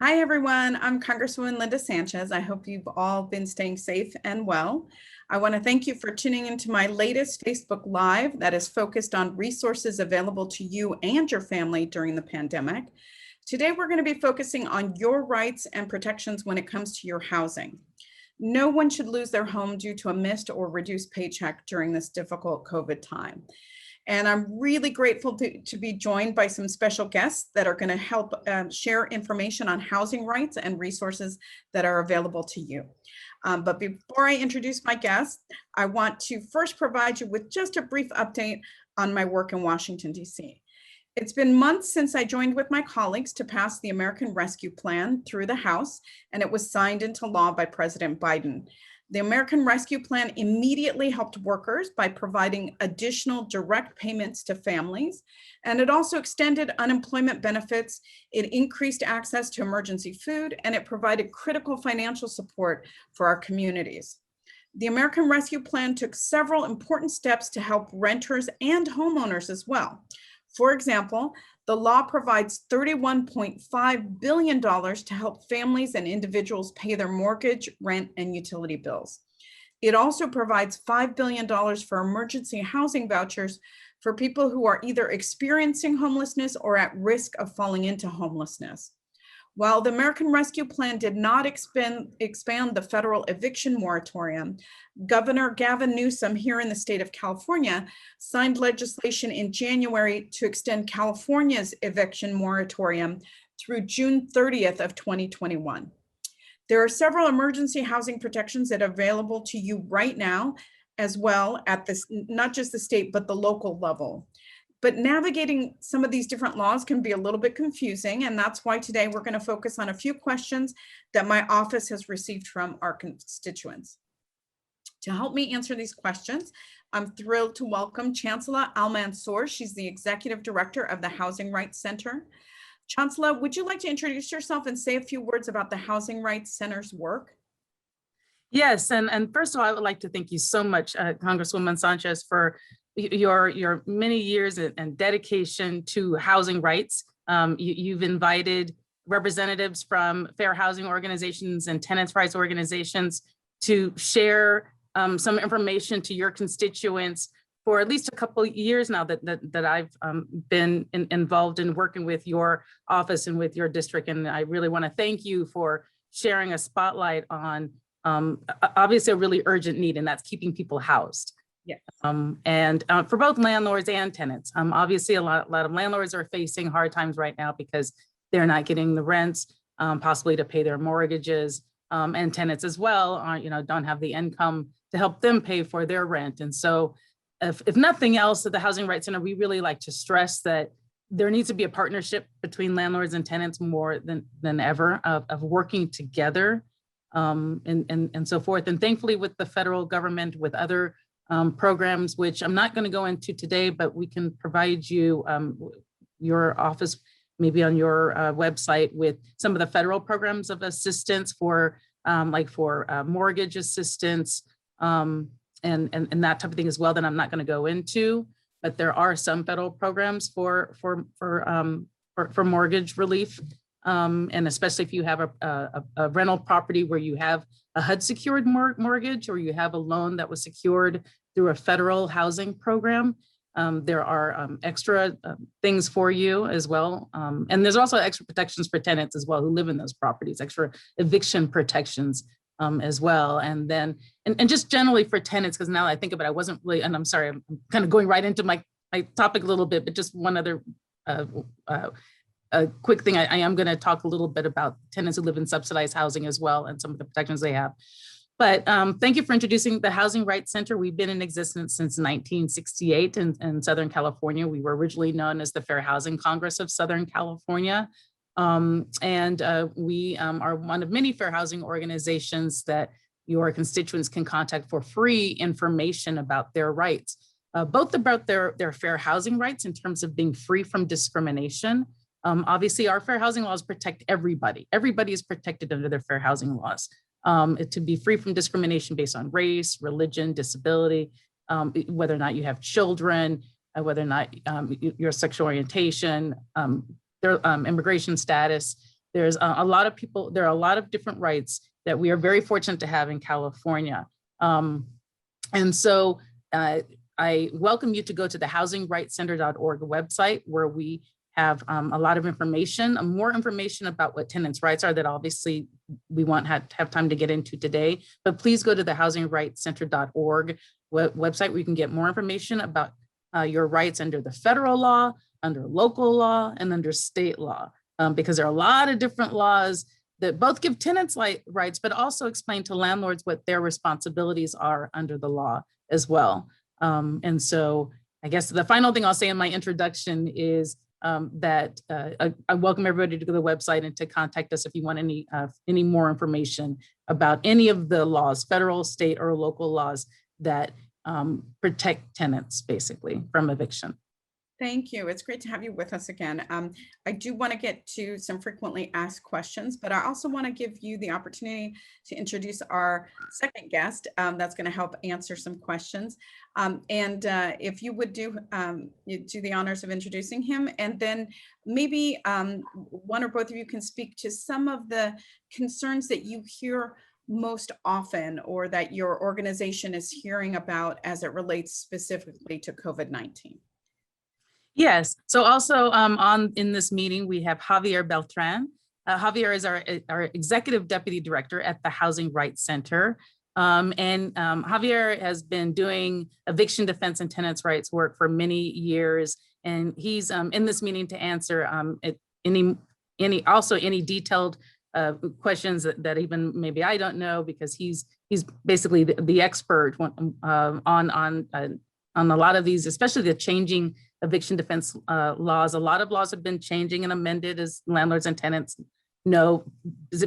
Hi, everyone. I'm Congresswoman Linda Sanchez. I hope you've all been staying safe and well. I want to thank you for tuning into my latest Facebook Live that is focused on resources available to you and your family during the pandemic. Today, we're going to be focusing on your rights and protections when it comes to your housing. No one should lose their home due to a missed or reduced paycheck during this difficult COVID time. And I'm really grateful to be joined by some special guests that are going to help share information on housing rights and resources that are available to you. But before I introduce my guests, I want to first provide you with just a brief update on my work in Washington, D.C. It's been months since I joined with my colleagues to pass the American Rescue Plan through the House, and it was signed into law by President Biden. The American Rescue Plan immediately helped workers by providing additional direct payments to families, and it also extended unemployment benefits. It increased access to emergency food, and it provided critical financial support for our communities. The American Rescue Plan took several important steps to help renters and homeowners as well. For example, the law provides $31.5 billion to help families and individuals pay their mortgage, rent, and utility bills. It also provides $5 billion for emergency housing vouchers for people who are either experiencing homelessness or at risk of falling into homelessness. While the American Rescue Plan did not expand the federal eviction moratorium, Governor Gavin Newsom here in the state of California signed legislation in January to extend California's eviction moratorium through June 30th of 2021. There are several emergency housing protections that are available to you right now, as well at this, not just the state, but the local level. But navigating some of these different laws can be a little bit confusing, and that's why today we're going to focus on a few questions that my office has received from our constituents. To help me answer these questions, I'm thrilled to welcome Chancela Al-Mansour. She's the Executive Director of the Housing Rights Center. Chancela, would you like to introduce yourself and say a few words about the Housing Rights Center's work? Yes, and first of all, I would like to thank you so much, Congresswoman Sanchez, for your many years and dedication to housing rights. You've invited representatives from fair housing organizations and tenants' rights organizations to share some information to your constituents for at least a couple of years now that I've been involved in working with your office and with your district. And I really want to thank you for sharing a spotlight on obviously a really urgent need, and that's keeping people housed. Yes. And for both landlords and tenants. Obviously, a lot of landlords are facing hard times right now because they're not getting the rents, possibly to pay their mortgages, and tenants as well don't have the income to help them pay for their rent. And so if nothing else, at the Housing Rights Center, we really like to stress that there needs to be a partnership between landlords and tenants more than ever of working together and so forth. And thankfully with the federal government, with other programs, which I'm not going to go into today, but we can provide you, your office, maybe on your website, with some of the federal programs of assistance for mortgage assistance and that type of thing as well, that I'm not going to go into. But there are some federal programs for mortgage relief, and especially if you have a rental property where you have a HUD secured mortgage, or you have a loan that was secured through a federal housing program. There are extra things for you as well. And there's also extra protections for tenants as well who live in those properties, extra eviction protections as well. And then, and just generally for tenants, because now I think about it, I wasn't really, and I'm sorry, I'm kind of going right into my topic a little bit, but just one other a quick thing. I am going to talk a little bit about tenants who live in subsidized housing as well, and some of the protections they have. But thank you for introducing the Housing Rights Center. We've been in existence since 1968 in Southern California. We were originally known as the Fair Housing Congress of Southern California. We are one of many fair housing organizations that your constituents can contact for free information about their rights, both about their fair housing rights in terms of being free from discrimination. Obviously, our fair housing laws protect everybody. Everybody is protected under their fair housing laws. To be free from discrimination based on race, religion, disability, whether or not you have children, whether or not your sexual orientation, their immigration status, There's a lot of people, there are a lot of different rights that we are very fortunate to have in California. And so I welcome you to go to the housingrightcenter.org website, where we have a lot of information, more information about what tenants' rights are that obviously we won't have time to get into today. But please go to the housingrightcenter.org website, where you can get more information about your rights under the federal law, under local law, and under state law, because there are a lot of different laws that both give tenants rights, but also explain to landlords what their responsibilities are under the law as well. And so I guess the final thing I'll say in my introduction is that I welcome everybody to go to the website and to contact us if you want any more information about any of the laws, federal, state, or local laws that protect tenants basically from eviction. Thank you. It's great to have you with us again. I do want to get to some frequently asked questions, but I also want to give you the opportunity to introduce our second guest that's going to help answer some questions. If you would do the honors of introducing him, and then maybe one or both of you can speak to some of the concerns that you hear most often, or that your organization is hearing about as it relates specifically to COVID-19. Yes. So also in this meeting, we have Javier Beltran. Javier is our Executive Deputy Director at the Housing Rights Center. Javier has been doing eviction defense and tenants' rights work for many years. And he's in this meeting to answer any detailed questions that even maybe I don't know, because he's basically the expert on a lot of these, especially the changing eviction defense laws. A lot of laws have been changing and amended, as landlords and tenants know,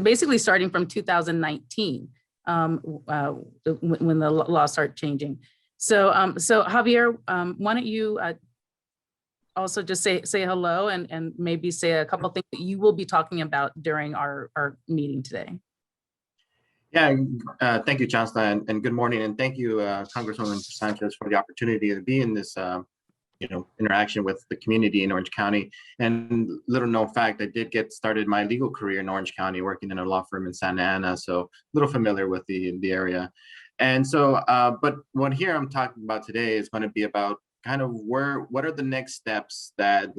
basically starting from 2019, when the laws start changing. So Javier, why don't you also just say hello and maybe say a couple of things that you will be talking about during our meeting today. Yeah, thank you, Chancela, and good morning, and thank you, Congresswoman Sanchez, for the opportunity to be in this interaction with the community in Orange County. And little known fact, I did get started my legal career in Orange County, working in a law firm in Santa Ana, so a little familiar with the area. And so, but what here I'm talking about today is going to be about kind of what are the next steps that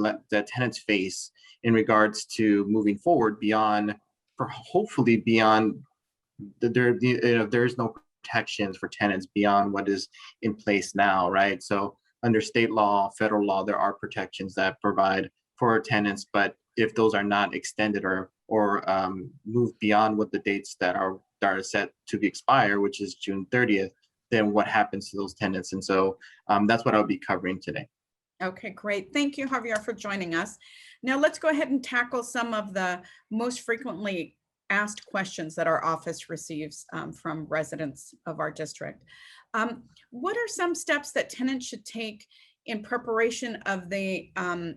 tenants face in regards to moving forward beyond, hopefully beyond there's no protections for tenants beyond what is in place now, right? So under state law, federal law, there are protections that provide for tenants, but if those are not extended or moved beyond what the dates that are set to expire, which is June 30th, then what happens to those tenants? And so that's what I'll be covering today. Okay, great. Thank you, Javier, for joining us. Now let's go ahead and tackle some of the most frequently asked questions that our office receives from residents of our district. What are some steps that tenants should take in preparation of the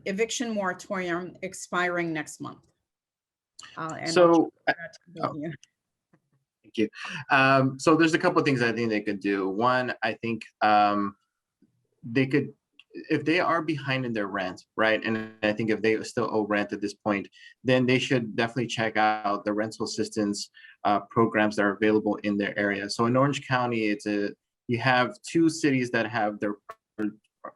eviction moratorium expiring next month? Thank you. So there's a couple of things I think they could do. One, I think they could, if they are behind in their rent, right? And I think if they still owe rent at this point, then they should definitely check out the rental assistance programs that are available in their area. So in Orange County, you have two cities that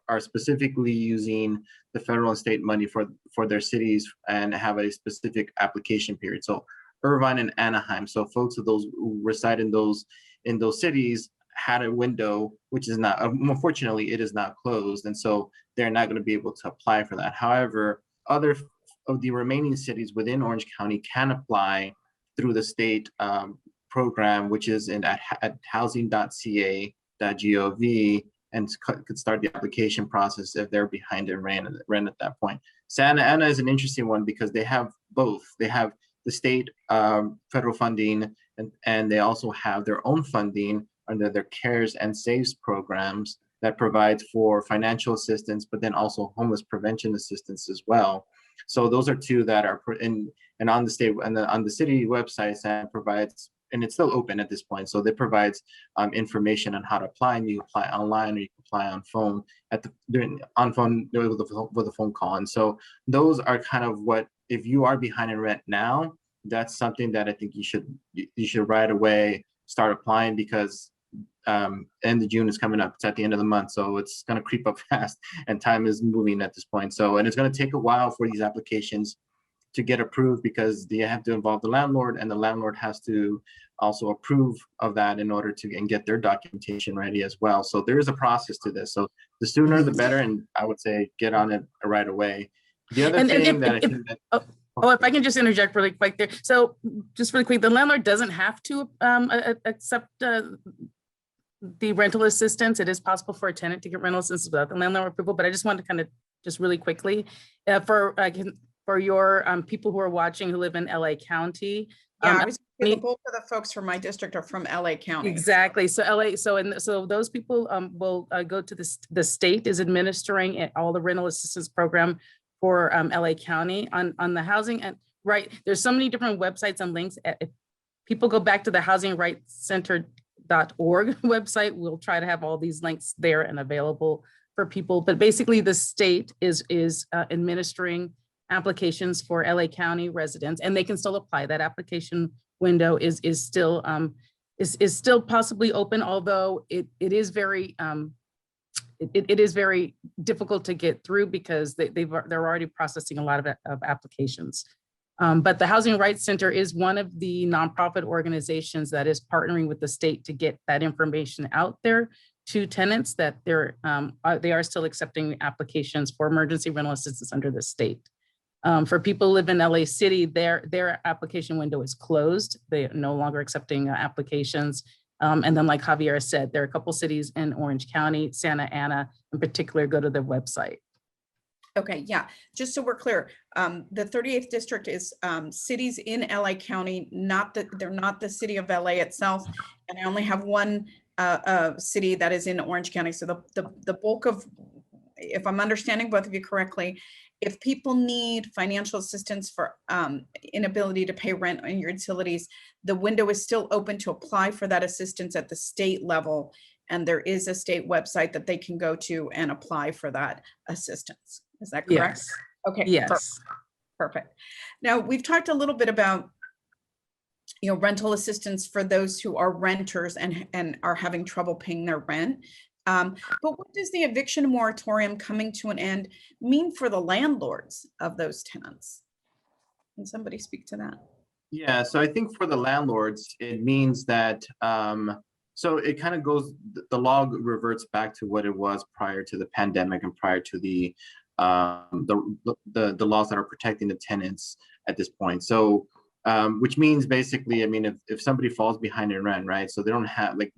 are specifically using the federal and state money for their cities and have a specific application period. So Irvine and Anaheim. So folks of those who reside in those cities had a window, which is not, unfortunately, it is not closed. And so they're not going to be able to apply for that. However, other of the remaining cities within Orange County can apply through the state program, which is at housing.ca.gov, and could start the application process if they're behind in rent at that point. Santa Ana is an interesting one because they have both. They have the state federal funding, and they also have their own funding under their CARES and SAVES programs that provides for financial assistance, but then also homeless prevention assistance as well. So those are two that are and on the state and on the city websites, that provides, and it's still open at this point. So it provides information on how to apply, and you apply online or you can apply on phone with a phone call. And so those are kind of what, if you are behind in rent now, that's something that I think you should right away start applying, because end of June is coming up. It's at the end of the month, so it's going to creep up fast, and time is moving at this point. So, and it's going to take a while for these applications to get approved, because they have to involve the landlord, and the landlord has to also approve of that in order to and get their documentation ready as well. So there is a process to this. So the sooner the better, and I would say get on it right away. The other thing that I think that if I can just interject really quick there. So just really quick, the landlord doesn't have to accept the rental assistance. It is possible for a tenant to get rental assistance without the landlord approval, but I just wanted to kind of just really quickly for your people who are watching who live in LA County. Yeah, the bulk of the folks from my district are from LA County. Exactly. So LA, so those people will go to the state is administering all the rental assistance program for LA County on the housing. And right, there's so many different websites and links. If people go back to the housingrightscenter.org website, we'll try to have all these links there and available for people. But basically the state is administering applications for LA County residents, and they can still apply. That application window is still possibly open, although it is very it is very difficult to get through, because they're already processing a lot of applications. But the Housing Rights Center is one of the nonprofit organizations that is partnering with the state to get that information out there to tenants, that they are still accepting applications for emergency rental assistance under the state. For people who live in LA City, their application window is closed. They are no longer accepting applications. And then, like Javier said, there are a couple cities in Orange County, Santa Ana in particular, go to their website. Okay, yeah, just so we're clear, the 38th district is cities in LA County, they're not the city of LA itself. And I only have one city that is in Orange County. So the bulk of, if I'm understanding both of you correctly, if people need financial assistance for inability to pay rent on your utilities, the window is still open to apply for that assistance at the state level. And there is a state website that they can go to and apply for that assistance. Is that correct? Yes. Okay. Yes. Perfect. Now, we've talked a little bit about rental assistance for those who are renters and are having trouble paying their rent. But what does the eviction moratorium coming to an end mean for the landlords of those tenants? Can somebody speak to that? Yeah, so I think for the landlords, it means that, so it kind of goes, the law reverts back to what it was prior to the pandemic and prior to the laws that are protecting the tenants at this point. So, which means basically, I mean, if somebody falls behind in rent, right? So they don't have, like,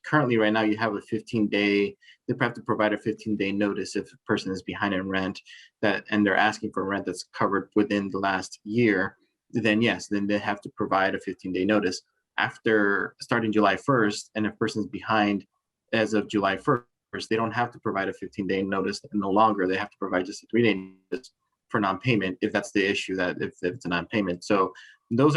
currently right now you have a 15-day, they have to provide a 15-day notice if a person is behind in rent, and they're asking for rent that's covered within the last year, then yes, then they have to provide a 15-day notice. After starting July 1st, and if a person's behind as of July 1st, they don't have to provide a 15-day notice no longer. They have to provide just a 3-day notice for non-payment if that's the issue, that if it's a non-payment. So those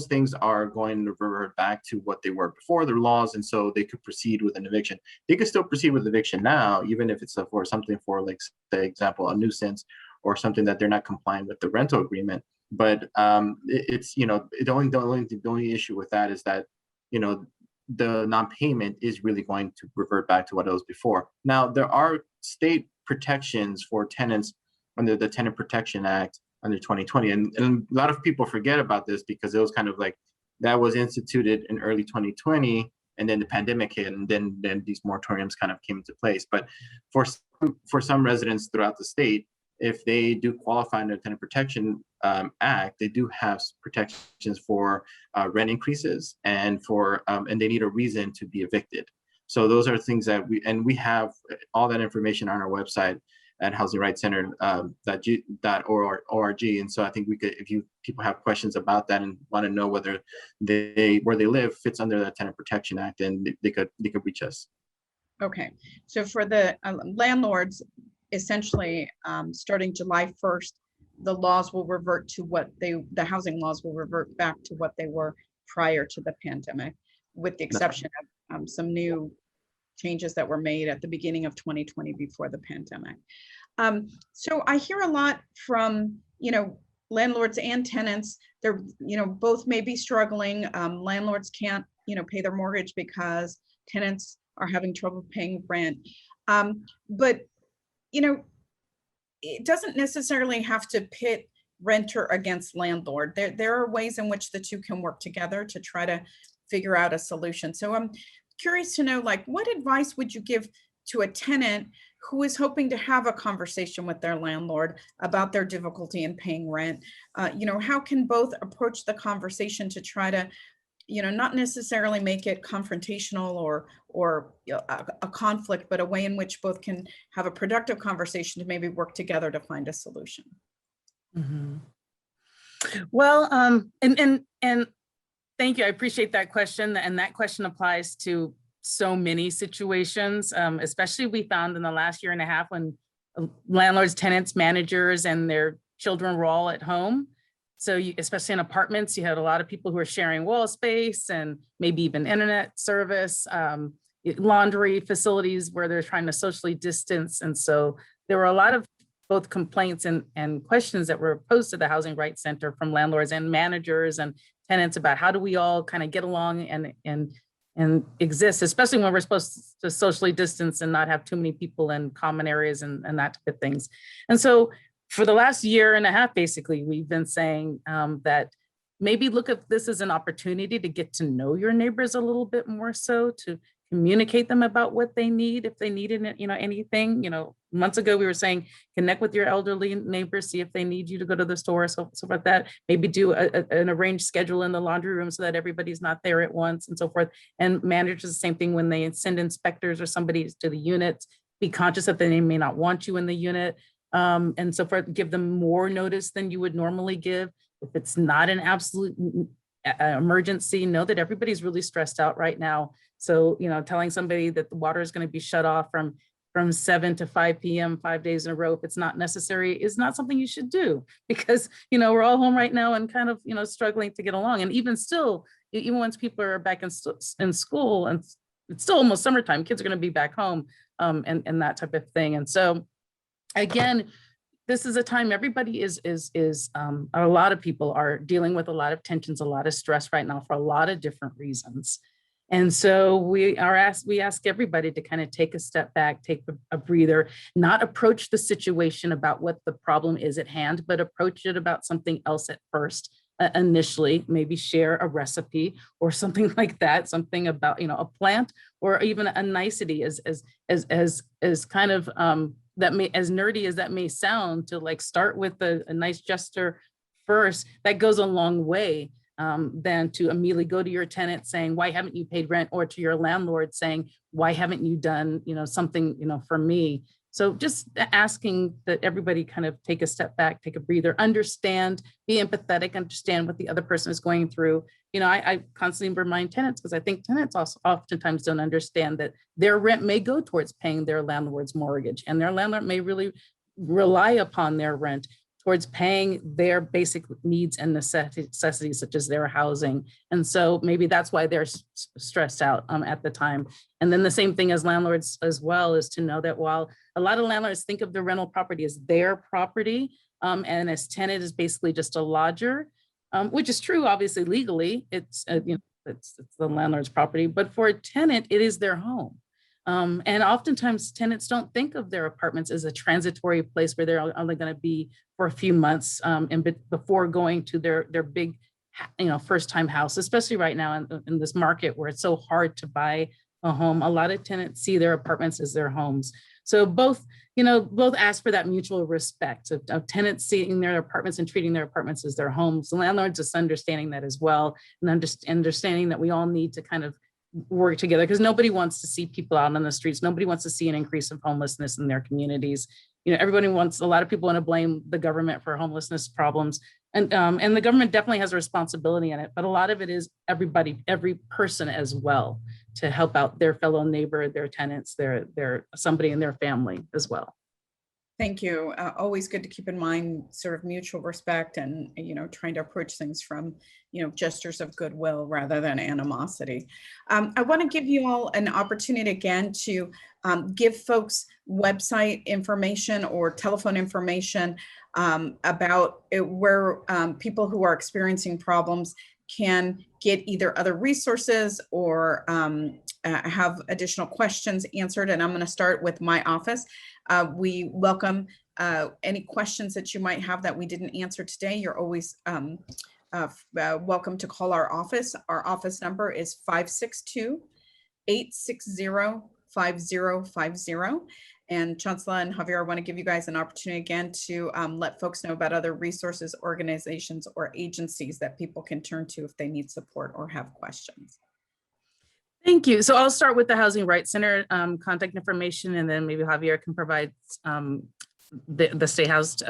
things are going to revert back to what they were before the laws, and so they could proceed with an eviction. They could still proceed with eviction now, even if it's for something for, like, say, example, a nuisance or something that they're not complying with the rental agreement. But it's the only issue with that is that the non-payment is really going to revert back to what it was before. Now, there are state protections for tenants under the Tenant Protection Act under 2020. And a lot of people forget about this because it was kind of like that was instituted in early 2020, and then the pandemic hit, and then these moratoriums kind of came into place. But for some residents throughout the state, if they do qualify under the Tenant Protection Act, they do have protections for rent increases and and they need a reason to be evicted. So those are things that we have all that information on our website at housingrightscenter.org. And so I think people have questions about that and want to know whether where they live fits under the Tenant Protection Act, and they could reach us. Okay, so for the landlords, essentially, starting July 1st, the laws will revert to the housing laws will revert back to what they were prior to the pandemic, with the exception of some new changes that were made at the beginning of 2020 before the pandemic. So I hear a lot from, landlords and tenants, they're, both may be struggling. Landlords can't, pay their mortgage because tenants are having trouble paying rent. But, it doesn't necessarily have to pit renter against landlord. There are ways in which the two can work together to try to figure out a solution. So I'm curious to know, like, what advice would you give to a tenant who is hoping to have a conversation with their landlord about their difficulty in paying rent? How can both approach the conversation to try to, not necessarily make it confrontational or a conflict, but a way in which both can have a productive conversation to maybe work together to find a solution? Mm-hmm. Well, and thank you. I appreciate that question. And that question applies to so many situations, especially we found in the last year and a half when landlords, tenants, managers, and their children were all at home. So especially in apartments, you had a lot of people who are sharing wall space and maybe even internet service, laundry facilities where they're trying to socially distance. And so there were a lot of both complaints and questions that were posed to the Housing Rights Center from landlords and managers and tenants about how do we all kind of get along and exist, especially when we're supposed to socially distance and not have too many people in common areas and that type of things. And so for the last year and a half, basically, we've been saying that maybe look at this as an opportunity to get to know your neighbors a little bit more, so to communicate them about what they need, if they needed, anything. Months ago we were saying connect with your elderly neighbors, see if they need you to go to the store, so about that. Maybe do an arranged schedule in the laundry room so that everybody's not there at once, and so forth. And managers, the same thing when they send inspectors or somebody to the units. Be conscious that they may not want you in the unit. And so forth, give them more notice than you would normally give. If it's not an absolute emergency, know that everybody's really stressed out right now. So, telling somebody that the water is going to be shut off from 7 to 5 p.m., 5 days in a row, if it's not necessary, is not something you should do, because, we're all home right now and kind of, struggling to get along. And even still, even once people are back in school, and it's still almost summertime, kids are going to be back home, and that type of thing. And so, again, this is a time everybody a lot of people are dealing with a lot of tensions, a lot of stress right now for a lot of different reasons. And so we ask everybody to kind of take a step back, take a breather, not approach the situation about what the problem is at hand, but approach it about something else at first. Initially, maybe share a recipe or something like that, something about, a plant, or even a nicety as kind of, that may, as nerdy as that may sound, to like start with a nice gesture first, that goes a long way, than to immediately go to your tenant saying, why haven't you paid rent? Or to your landlord saying, why haven't you done, something, for me? So just asking that everybody kind of take a step back, take a breather, understand, be empathetic, understand what the other person is going through. I constantly remind tenants, because I think tenants also oftentimes don't understand that their rent may go towards paying their landlord's mortgage, and their landlord may really rely upon their rent towards paying their basic needs and necessities, such as their housing. And so maybe that's why they're stressed out at the time. And then the same thing as landlords as well, is to know that while a lot of landlords think of the rental property as their property, and as tenant is basically just a lodger, which is true, obviously legally, it's the landlord's property, but for a tenant, it is their home. And oftentimes tenants don't think of their apartments as a transitory place where they're only going to be for a few months, and before going to their big, first time house, especially right now in this market where it's so hard to buy a home. A lot of tenants see their apartments as their homes. So both ask for that mutual respect of tenants seeing their apartments and treating their apartments as their homes. The landlords just understanding that as well, and understanding that we all need to kind of work together, because nobody wants to see people out on the streets. Nobody wants to see an increase of homelessness in their communities. A lot of people want to blame the government for homelessness problems. And the government definitely has a responsibility in it, but a lot of it is everybody, every person as well, to help out their fellow neighbor, their tenants, their somebody in their family as well. Thank you. Always good to keep in mind sort of mutual respect and, trying to approach things from, gestures of goodwill rather than animosity. I want to give you all an opportunity again to give folks website information or telephone information about where people who are experiencing problems can get either other resources or have additional questions answered. And I'm going to start with my office. We welcome any questions that you might have that we didn't answer today. You're always welcome to call our office. Our office number is 562-860-5050. And Chancela and Javier, I want to give you guys an opportunity again to let folks know about other resources, organizations, or agencies that people can turn to if they need support or have questions. Thank you. So I'll start with the Housing Rights Center contact information, and then maybe Javier can provide the Stay Housed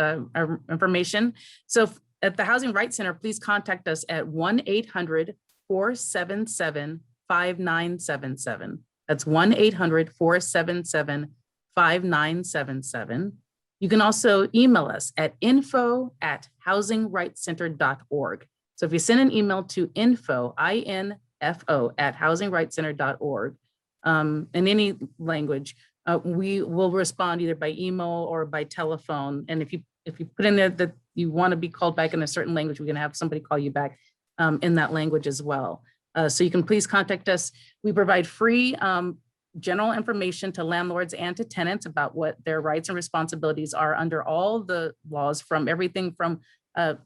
information. So at the Housing Rights Center, please contact us at 1-800-477-5977. That's 1-800-477-5977. You can also email us at info@housingrightcenter.org. So if you send an email to info@housingrightcenter.org in any language, we will respond either by email or by telephone. And if you put in there that you want to be called back in a certain language, we're going to have somebody call you back in that language as well. So you can please contact us. We provide free general information to landlords and to tenants about what their rights and responsibilities are under all the laws, from everything from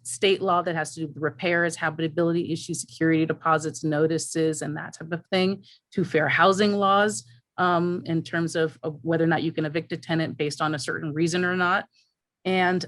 state law that has to do with repairs, habitability issues, security deposits, notices, and that type of thing, to fair housing laws in terms of whether or not you can evict a tenant based on a certain reason or not. And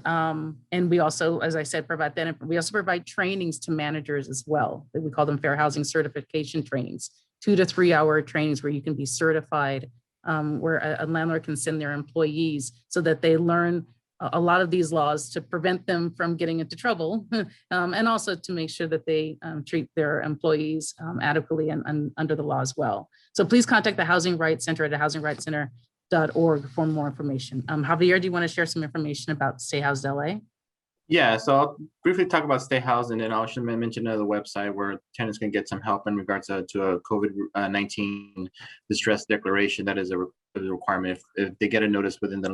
we also, as I said, provide that. We also provide trainings to managers as well. We call them fair housing certification trainings, 2 to 3 hour trainings where you can be certified, where a landlord can send their employees so that they learn a lot of these laws to prevent them from getting into trouble, and also to make sure that they treat their employees adequately and under the law as well. So please contact the Housing Rights Center at housingrightcenter.org for more information. Javier, do you want to share some information about Stay Housed LA? Yeah, so I'll briefly talk about Stay Housed, and then I'll mention another website where tenants can get some help in regards to a COVID-19 distress declaration. That is a requirement if they get a notice within the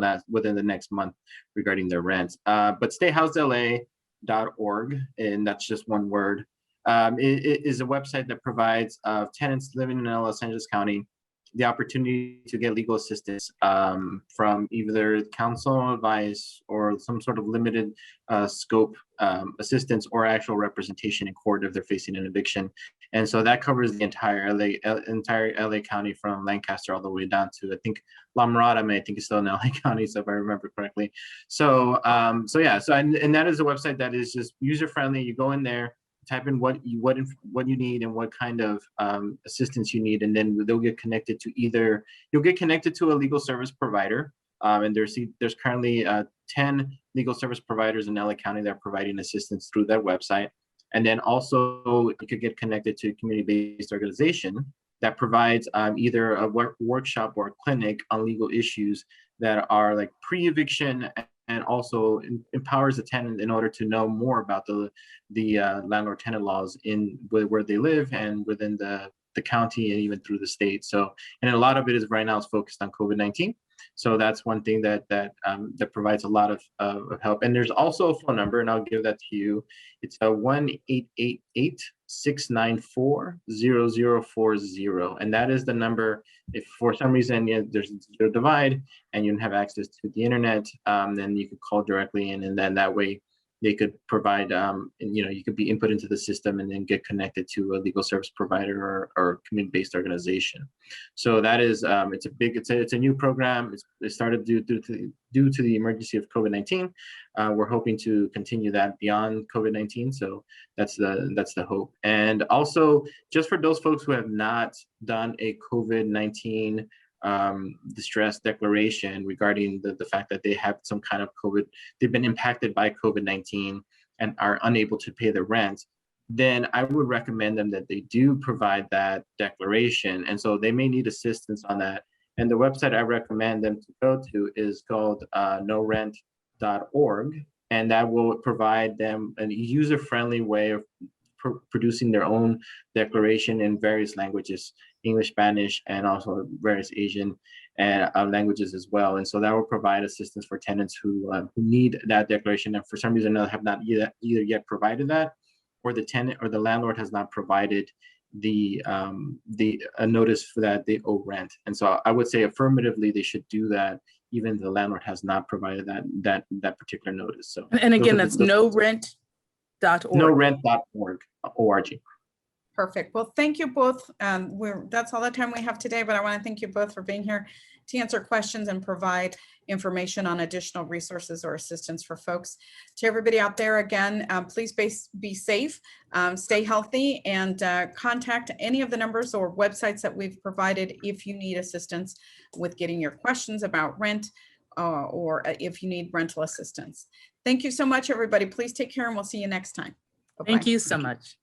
next month regarding their rent. But stayhousedla.org, and that's just one word. It is a website that provides tenants living in Los Angeles County the opportunity to get legal assistance from either counsel advice or some sort of limited scope assistance or actual representation in court if they're facing an eviction. And so that covers the entire LA County, from Lancaster all the way down to, I think, La Mirada, I think is still in LA County, so if I remember correctly. So and that is a website that is just user friendly. You go in there, type in what you need and what kind of assistance you need, and then they'll get connected to you'll get connected to a legal service provider. And there's currently 10 legal service providers in LA County that are providing assistance through that website. And then also you could get connected to a community-based organization that provides either a workshop or a clinic on legal issues that are like pre-eviction, and also empowers the tenant in order to know more about the landlord-tenant laws in where they live and within the county and even through the state. So, and a lot of it is right now is focused on COVID-19. So that's one thing that provides a lot of help. And there's also a phone number, and I'll give that to you. It's a 1-888-694-0040, and that is the number. If for some reason there's a divide and you don't have access to the internet, then you could call directly in, and then that way they could provide, you could be input into the system and then get connected to a legal service provider or community-based organization. So that is, it's a new program. It started due to the emergency of COVID-19. We're hoping to continue that beyond COVID-19. So that's the hope. And also, just for those folks who have not done a COVID-19 distress declaration regarding the fact that they have some kind of they've been impacted by COVID-19 and are unable to pay the rent, then I would recommend them that they do provide that declaration. And so they may need assistance on that. And the website I recommend them to go to is called norent.org. And that will provide them a user-friendly way of producing their own declaration in various languages, English, Spanish, and also various Asian and languages as well. And so that will provide assistance for tenants who need that declaration and for some reason or another have not either yet provided that, or the tenant or the landlord has not provided a notice for that they owe rent. And so I would say affirmatively they should do that even if the landlord has not provided that particular notice. So And again, that's norent.org. norent.org. Perfect. Well, thank you both. That's all the time we have today, but I want to thank you both for being here to answer questions and provide information on additional resources or assistance for folks. To everybody out there, again, please be safe, stay healthy, and contact any of the numbers or websites that we've provided if you need assistance with getting your questions about rent or if you need rental assistance. Thank you so much, everybody. Please take care and we'll see you next time. Bye-bye. Thank you so much.